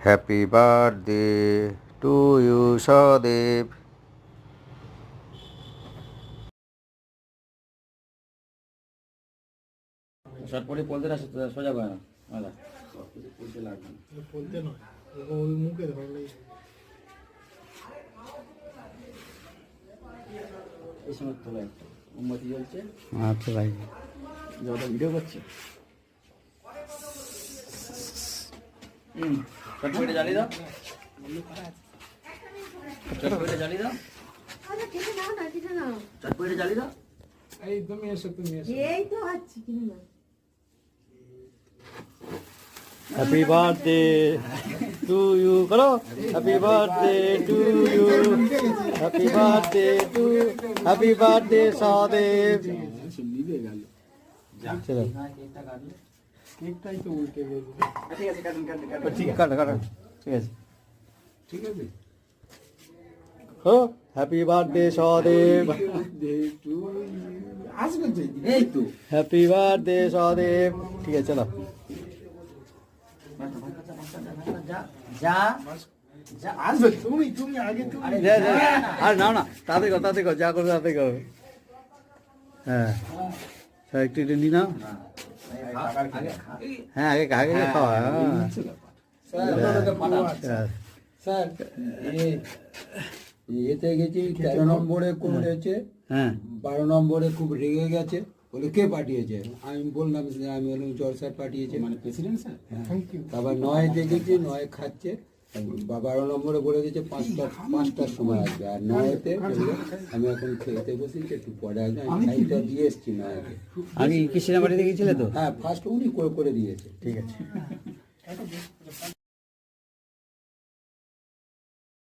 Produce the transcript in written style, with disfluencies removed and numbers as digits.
Happy birthday to you Sadeb. শর্ট পরে বলতে না সোজা করে না দাদা বলতে লাগবে না বলতে নয় ওই মুখে ধরলেই এই সময় তোলা একটা মোমবাতি জ্বলছে। আচ্ছা ভাই, ওটা ভিডিও করছে। শর্ট পরে জ্বালিয়ে দাও, শর্ট পরে জ্বালিয়ে দাও, শর্ট পরে জ্বালিয়ে দাও। এই তুমি এসো এই তো আছি কিনে না হ্যাপি বার্থডে টু ইউ করো, happy birthday to you, happy birthday to, happy birthday Sadeb. চলো কেকটা কাটলে কেকটাই তো উল্টে গেল। ঠিক আছে, কাটুন কাটুন কাটুন। ঠিক কাটো কাটো, ঠিক আছে। ঠিক আছে ও হ্যাপি বার্থডে সদেব, আসবে তো এই তো হ্যাপি বার্থডে সদেব। ঠিক আছে চলো। যা যা যা আসবে তুমি আগে তুমি আর না না, তাড়াতাড়ি কর তাড়াতাড়ি কর, যা করো তাড়াতাড়ি কর। হ্যাঁ স্যার একটু একটু নি নাও। হ্যাঁ আগে আগে খাওয়া। স্যার এতে গেছি 13 নম্বরে করেছে, হ্যাঁ 12 নম্বরে খুব রেগে গেছে, বলে কে পাঠিয়েছে? আমি বললাম যে আমি বললাম জল স্যার পাঠিয়েছে। মানে প্রেসিডেন্ট স্যার। হ্যাঁ। তারপর 9-তে গেছি, 9 খাচ্ছে, 12 নম্বরে বলে দিয়েছে 5টার সময় আসবে, আর 9-তে বললো আমি এখন খেতে বসেছি একটু পরে আসবে। আমি খাইটা দিয়ে এসছি 9-তে। আগে কৃষ্ণা বাড়িতে গেছিলে তো? হ্যাঁ ফার্স্ট উনি করে দিয়েছে। ঠিক আছে।